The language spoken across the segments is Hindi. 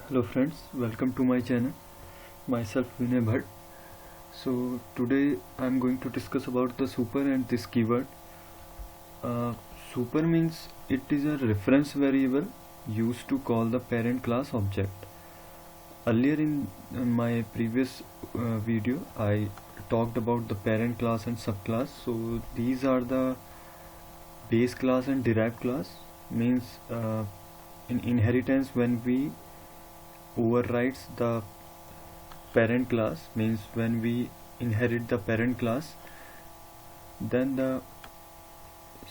Hello friends, welcome to my channel. Myself Vinay Bhatt. So today I am going to discuss about the super and this keyword. Super means it is a reference variable used to call the parent class object. Earlier in my previous video I talked about the parent class and subclass. So these are the base class and derived class. Means in inheritance when we overrides the parent class, means when we inherit the parent class, then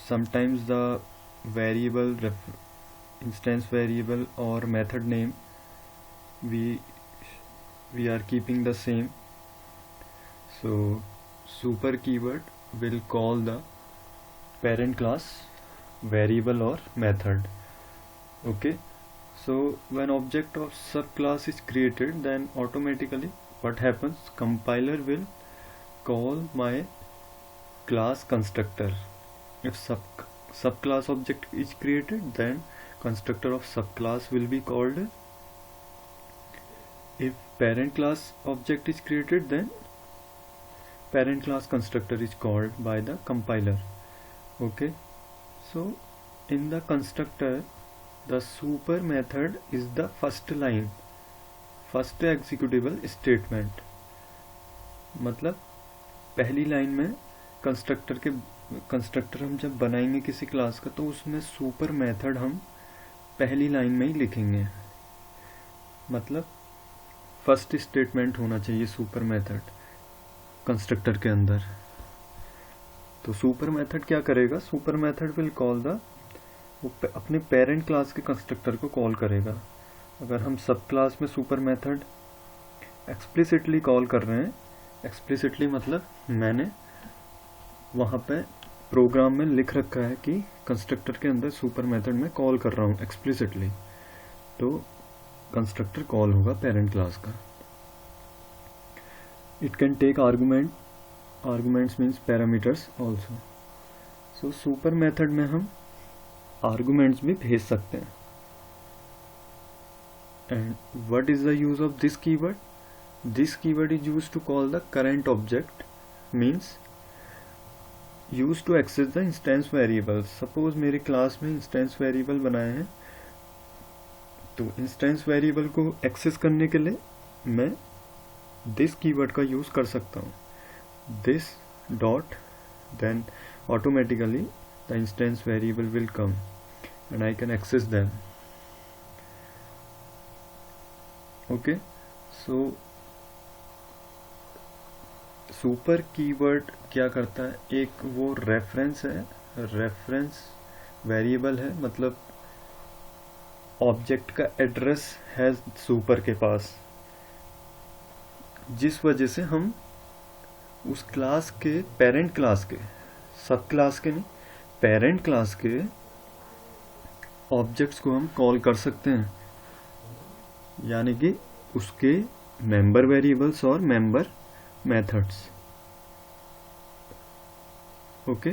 sometimes the variable instance variable or method name we are keeping the same. So super keyword will call the parent class variable or method. Okay, so when object of subclass is created, then automatically what happens, compiler will call my class constructor. If subclass object is created, then constructor of subclass will be called. If parent class object is created, then parent class constructor is called by the compiler. Okay, so in the constructor the super method is the first line, first executable statement. मतलब पहली लाइन में कंस्ट्रक्टर हम जब बनाएंगे किसी क्लास का, तो उसमें सुपर मेथड हम पहली लाइन में ही लिखेंगे. मतलब फर्स्ट स्टेटमेंट होना चाहिए सुपर मेथड कंस्ट्रक्टर के अंदर. तो सुपर मेथड क्या करेगा, super method will call the, वो अपने पेरेंट क्लास के कंस्ट्रक्टर को कॉल करेगा. अगर हम सब क्लास में सुपर मेथड एक्सप्लिसिटली कॉल कर रहे हैं, एक्सप्लिसिटली मतलब मैंने वहाँ पे प्रोग्राम में लिख रखा है कि कंस्ट्रक्टर के अंदर सुपर मेथड में कॉल कर रहा हूँ एक्सप्लिसिटली, तो कंस्ट्रक्टर कॉल होगा पेरेंट क्लास का. It can take arguments means parameters also. So super method में हम आर्गुमेंट्स भी भेज सकते हैं. And what is the use of this keyword, this keyword is use to call the current object, means use to access the instance variable. Suppose मेरे क्लास में इंस्टेंस वेरिएबल बनाए हैं, तो इंस्टेंस वेरिएबल को एक्सेस करने के लिए मैं दिस कीवर्ड का यूज कर सकता हूँ. This dot, then automatically the instance variable will come and I can access them. Okay, so super keyword क्या करता है, एक वो रेफरेंस है, रेफरेंस वेरिएबल है, मतलब ऑब्जेक्ट का एड्रेस है सुपर के पास, जिस वजह से हम उस क्लास के पेरेंट क्लास के, सब क्लास के नहीं, पेरेंट क्लास के ऑब्जेक्ट्स को हम कॉल कर सकते हैं. यानी कि उसके मेंबर वेरिएबल्स और member methods. Okay,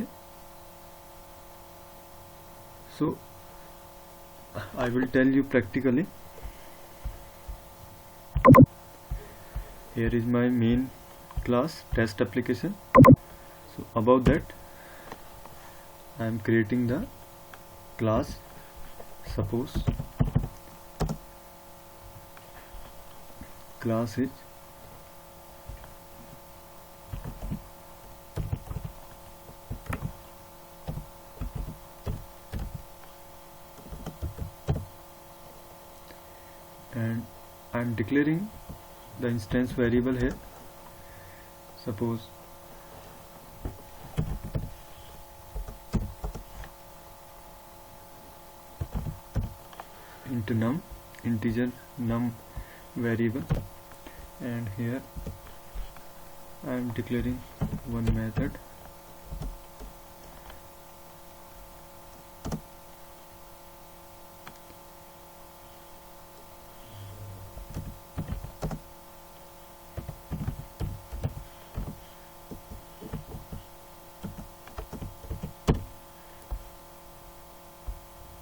so I will tell you practically. here is my main class test application. So above that I am creating the class. Suppose class is and I am declaring the instance variable here. Suppose int num, integer num variable, and here I am declaring one method.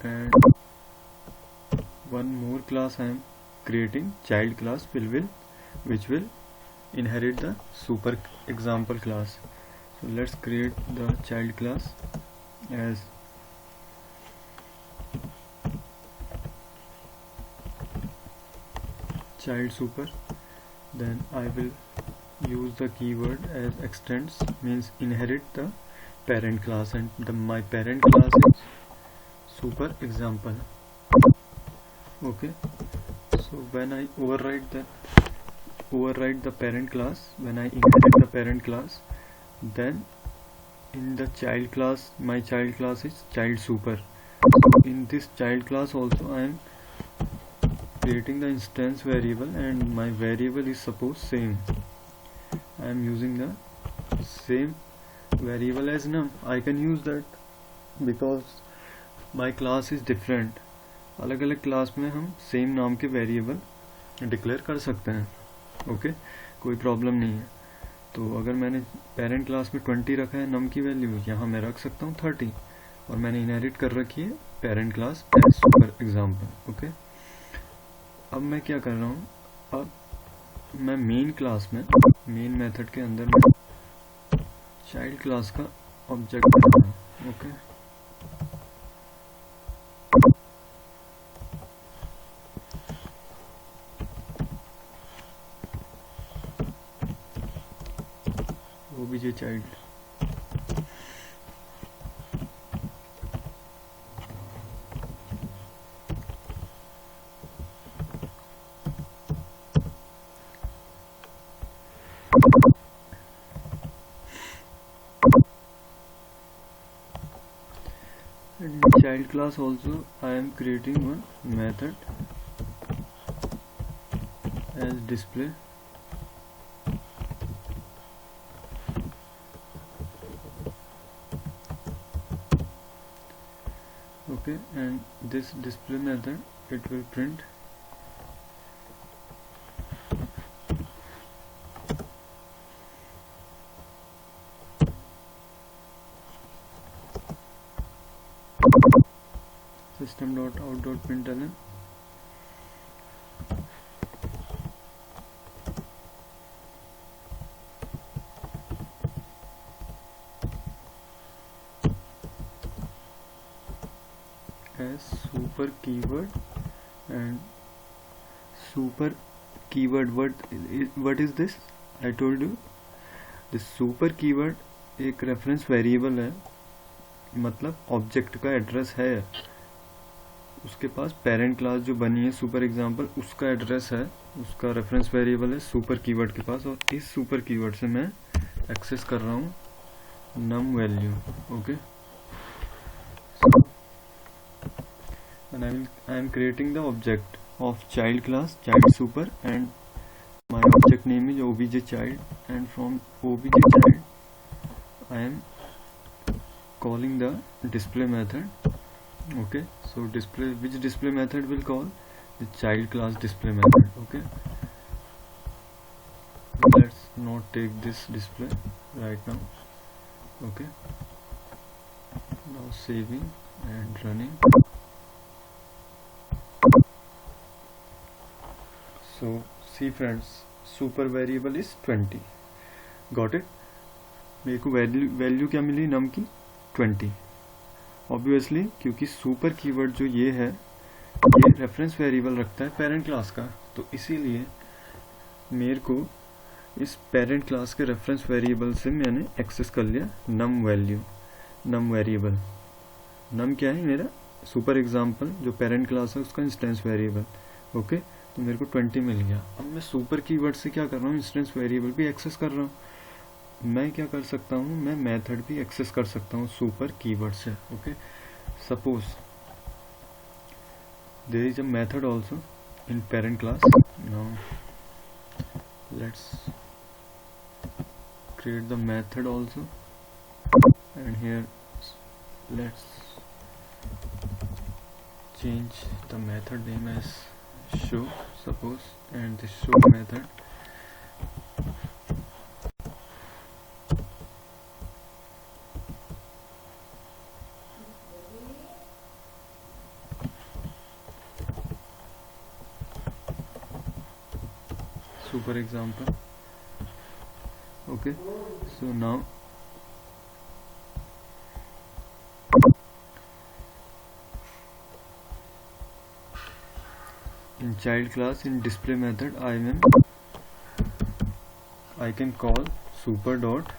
And one more class I am creating child class which will inherit the super example class. So let's create the child class as child super. Then I will use the keyword as extends, means inherit the parent class, and my parent class is super example. Okay, so when I override the parent class, when I inherit the parent class, then in the child class, my child class is child super. So in this child class also I am creating the instance variable, and my variable is suppose same. I am using the same variable as num. I can use that because my class is different. अलग अलग क्लास में हम सेम नाम के वेरिएबल डिक्लेयर कर सकते हैं. ओके, कोई प्रॉब्लम नहीं है. तो अगर मैंने पेरेंट क्लास में 20 रखा है नम की वैल्यू, यहाँ मैं रख सकता हूँ 30, और मैंने इनहेरिट कर रखी है parent class as super example. Okay, अब मैं क्या कर रहा हूँ, अब मैं मेन क्लास में, मेन मेथड के अंदर मैं चाइल्ड क्लास का ऑब्जेक्ट बना रहा हूँ. ओके, वो भी जो child. In child class also I am creating one method as display. Okay, and this display method, it will print system.out.println as super keyword. And super keyword, what is this? I told you this super keyword एक रेफरेंस वेरिएबल है, मतलब ऑब्जेक्ट का एड्रेस है, उसके पास पेरेंट क्लास जो बनी है सुपर एग्जाम्पल, उसका एड्रेस है, उसका रेफरेंस वेरिएबल है सुपर कीवर्ड के पास, और इस सुपर कीवर्ड से मैं एक्सेस कर रहा हूँ num value. Okay, and I am creating the object of child class child super, and my object name is obj child, and from obj child I am calling the display method. Okay, so which display method will call? The child class display method. Okay, let's not take this display right now. Okay, now saving and running. So see friends, super variable is 20. Got it? मेरे को वैल्यू क्या मिली नम की? 20. ऑब्वियसली क्योंकि सुपर कीवर्ड जो ये है, ये रेफरेंस वेरिएबल रखता है पेरेंट क्लास का, तो इसीलिए मेरे को इस पेरेंट क्लास के रेफरेंस वेरिएबल से मैंने एक्सेस कर लिया नम वैल्यू, नम वेरिएबल. नम क्या है? मेरा सुपर एग्जाम्पल जो पेरेंट क्लास है उसका इंस्टेंस वेरिएबल. ओके, तो मेरे को 20 मिल गया. अब मैं सुपर कीवर्ड से क्या कर रहा हूँ, इंस्टेंस वेरिएबल भी एक्सेस कर रहा हूँ. मैं क्या कर सकता हूँ, मैं मेथड भी एक्सेस कर सकता हूँ सुपर कीवर्ड से. Okay, suppose there is a method also in parent class. Now let's create the method also, and here let's change the method name as show, suppose, and the show method super example. Okay, so now in child class, in display method, I can call super dot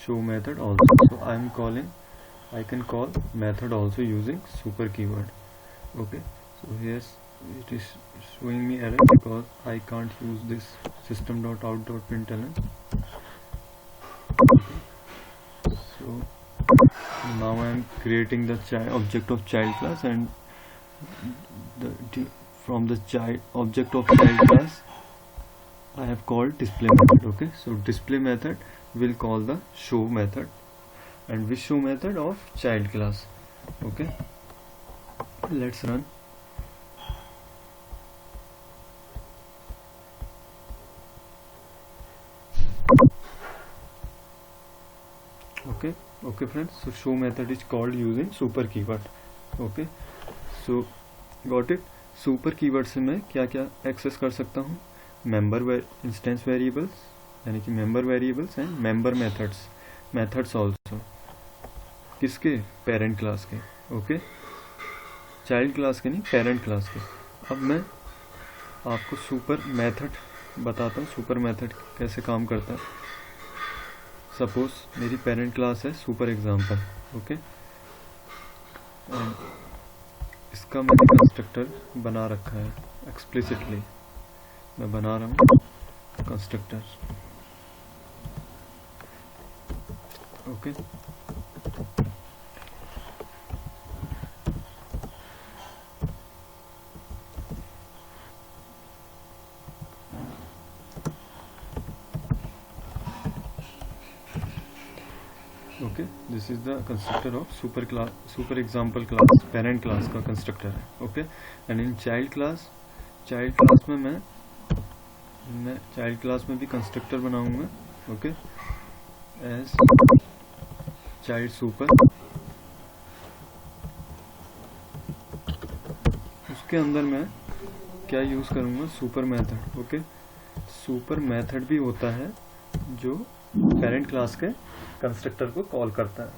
show method also. So I can call method also using super keyword. Okay, so here's it is showing me error because I can't use this system.out.println. So now I am creating the object of child class, and from the object of child class I have called display method. Okay, so display method will call the show method, and which show method of child class. Okay, let's run. Okay friends, so show method is called using super keyword. Okay, so got it. Super keyword से मैं क्या क्या एक्सेस कर सकता हूँ? इंस्टेंस वेरिएबल्स, यानी कि member variables and member methods also. किसके? पेरेंट क्लास के. ओके, चाइल्ड क्लास के नहीं, पेरेंट क्लास के. अब मैं आपको सुपर मेथड बताता हूँ, सुपर मेथड कैसे काम करता है. सपोज मेरी पेरेंट क्लास है सुपर एग्जाम्पल. ओके, एंड इसका मैंने कंस्ट्रक्टर बना रखा है एक्सप्लिसिटली. मैं बना रहा हूँ constructor. Okay, okay, this is the constructor of super example class, parent class का कंस्ट्रक्टर है. Okay, and in child class में मैं चाइल्ड क्लास में भी कंस्ट्रक्टर बनाऊंगा. Okay, as child super. उसके अंदर मैं क्या यूज करूंगा? Super method. Okay, super method भी होता है जो पेरेंट क्लास के कंस्ट्रक्टर को कॉल करता है.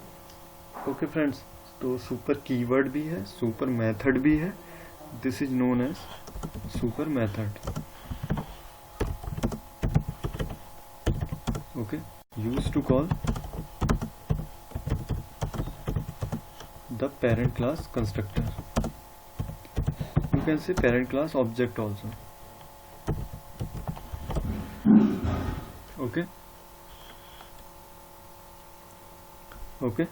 ओके फ्रेंड्स, तो सुपर कीवर्ड भी है, सुपर मेथड भी है. This is known as super method. Okay, use to call the parent class constructor. You can say parent class object also. Okay,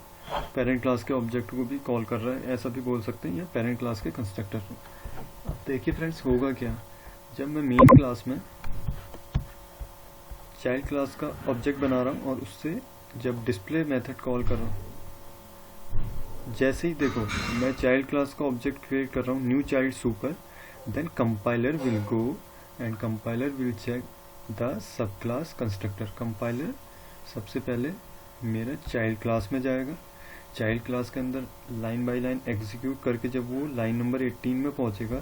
parent class के ऑब्जेक्ट को भी कॉल कर रहा है, ऐसा भी बोल सकते हैं, या पेरेंट क्लास के कंस्ट्रक्टर को. अब देखिए फ्रेंड्स, होगा क्या जब मैं मेन क्लास में चाइल्ड क्लास का ऑब्जेक्ट बना रहा हूँ और उससे जब डिस्प्ले मेथड कॉल कर रहा हूँ. जैसे ही देखो मैं चाइल्ड क्लास का ऑब्जेक्ट क्रिएट कर रहा हूँ, new child super, then compiler will go and compiler will check the sub class constructor. Compiler सबसे पहले मेरे चाइल्ड क्लास में जाएगा. चाइल्ड क्लास के अंदर लाइन बाय लाइन एग्जीक्यूट करके जब वो लाइन नंबर 18 में पहुंचेगा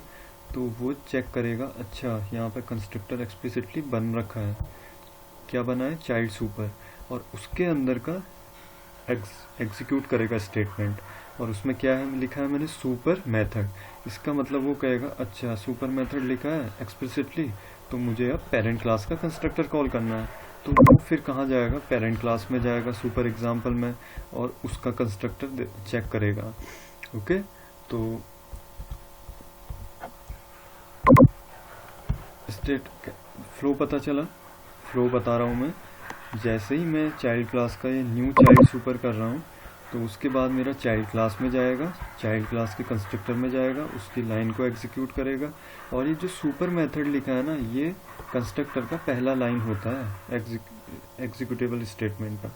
तो वो चेक करेगा, अच्छा यहाँ पे कंस्ट्रक्टर एक्सप्लिसिटली बन रखा है. क्या बना है? Child super. और उसके अंदर का एग्जीक्यूट करेगा स्टेटमेंट, और उसमें क्या है लिखा है मैंने? Super method. इसका मतलब वो कहेगा, अच्छा सुपर मेथड लिखा है एक्सप्लिसिटली, तो मुझे अब पेरेंट क्लास का कंस्ट्रक्टर कॉल करना है. तो वो फिर कहाँ जाएगा? पेरेंट क्लास में जाएगा सुपर एग्जाम्पल में, और उसका कंस्ट्रक्टर चेक करेगा. ओके, तो स्टेट फ्लो पता चला. फ्लो बता रहा हूँ मैं. जैसे ही मैं चाइल्ड क्लास का ये न्यू चाइल्ड सुपर कर रहा हूँ, तो उसके बाद मेरा चाइल्ड क्लास में जाएगा, चाइल्ड क्लास के कंस्ट्रक्टर में जाएगा, उसकी लाइन को एग्जीक्यूट करेगा. और ये जो सुपर मेथड लिखा है ना, ये कंस्ट्रक्टर का पहला लाइन होता है एग्जीक्यूटेबल स्टेटमेंट का.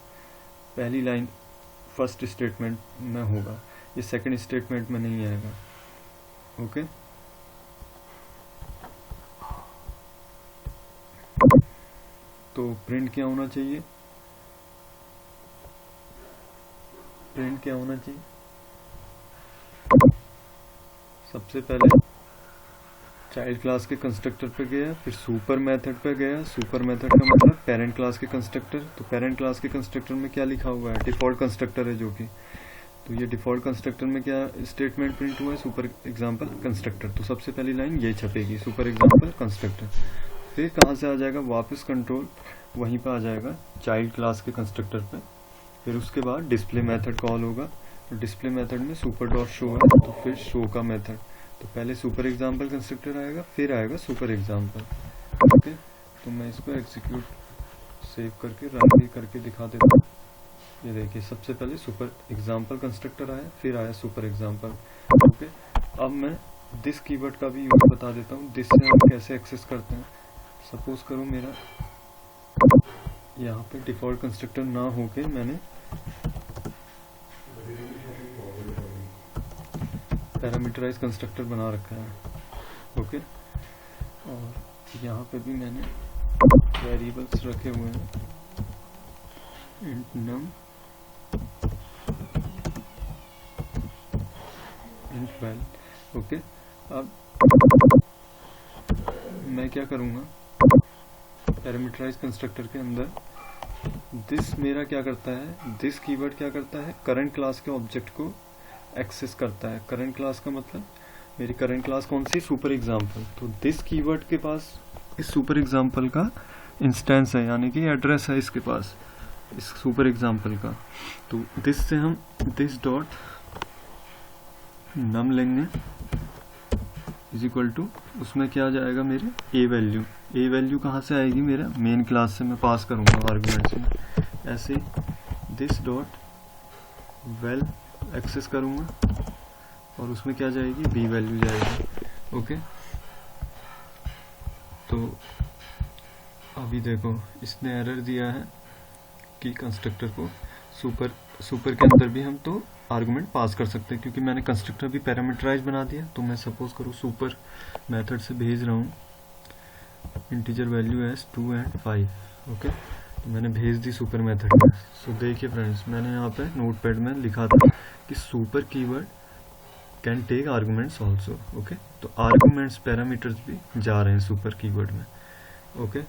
पहली लाइन फर्स्ट स्टेटमेंट में होगा, ये सेकंड स्टेटमेंट में नहीं आएगा. ओके, तो प्रिंट क्या होना चाहिए? सबसे पहले चाइल्ड क्लास के कंस्ट्रक्टर पे गया, फिर सुपर मेथड पे गया। सुपर मेथड का मतलब पेरेंट क्लास के कंस्ट्रक्टर। तो पेरेंट क्लास के कंस्ट्रक्टर में क्या लिखा हुआ है, डिफॉल्ट कंस्ट्रक्टर है जो कि, तो ये डिफॉल्ट कंस्ट्रक्टर में क्या स्टेटमेंट प्रिंट हुआ है, सुपर एग्जाम्पल कंस्ट्रक्टर। तो सबसे पहली लाइन ये छपेगी, सुपर एग्जाम्पल कंस्ट्रक्टर। फिर कहाँ से आ जाएगा, वापस कंट्रोल वहीं पर आ जाएगा चाइल्ड क्लास के कंस्ट्रक्टर पे। फिर उसके बाद डिस्प्ले मेथड कॉल होगा, तो डिस्प्ले मेथड में सुपर डॉट शो है, तो फिर शो का मेथड। तो पहले सुपर एग्जाम्पल कंस्ट्रक्टर आएगा, फिर आएगा सुपर एग्जाम्पल। ओके, तो मैं इसको एग्जीक्यूट सेव करके रन भी करके दिखा देता हूँ। ये देखिए, सबसे पहले सुपर एग्जाम्पल कंस्ट्रक्टर आया, फिर आया सुपर एग्जाम्पल। ओके, अब मैं दिस कीवर्ड का भी यूज बता देता हूँ, दिस से हम कैसे एक्सेस करते हैं। सपोज करो मेरा यहाँ पे डिफॉल्ट कंस्ट्रक्टर ना होके मैंने पैरामीटराइज कंस्ट्रक्टर बना रखा है। ओके, और यहाँ पे भी मैंने वेरिएबल्स रखे हुए हैं, int num, int val। Okay, अब मैं क्या करूँगा, पैरामीटराइज कंस्ट्रक्टर के अंदर दिस मेरा क्या करता है, दिस कीवर्ड क्या करता है, करंट क्लास के ऑब्जेक्ट को एक्सेस करता है। करंट क्लास का मतलब मेरी करंट क्लास कौन सी, सुपर एग्जाम्पल। तो दिस कीवर्ड के पास इस सुपर एग्जाम्पल का इंस्टेंस है, यानी कि एड्रेस है इसके पास, इस सुपर एग्जाम्पल का। तो दिस से हम दिस डॉट नम लेंगे इज इक्वल टू, उसमें क्या आ जाएगा मेरे ए वैल्यू। ए वैल्यू कहाँ से आएगी, मेरा मेन क्लास से मैं पास करूँगा आर्गुमेंट्स में। ऐसे दिस डॉट वेल एक्सेस करूँगा और उसमें क्या जाएगी, बी वैल्यू जाएगी। ओके, तो अभी देखो इसने एरर दिया है कि कंस्ट्रक्टर को सुपर के अंदर भी हम तो आर्गुमेंट पास कर सकते हैं, क्योंकि मैंने कंस्ट्रक्टर भी पैरामीटराइज बना दिया। तो मैं सपोज करूँ सुपर मेथड से भेज रहा हूँ integer value as 2 and 5। Okay, तो मैंने भेज दी सुपर मेथड में। सो देखिए फ्रेंड्स, मैंने यहाँ पे नोटपैड में लिखा था कि super keyword can take arguments also. Okay, तो आर्गुमेंट्स पैरामीटर्स भी जा रहे हैं सुपर कीवर्ड में। ओके।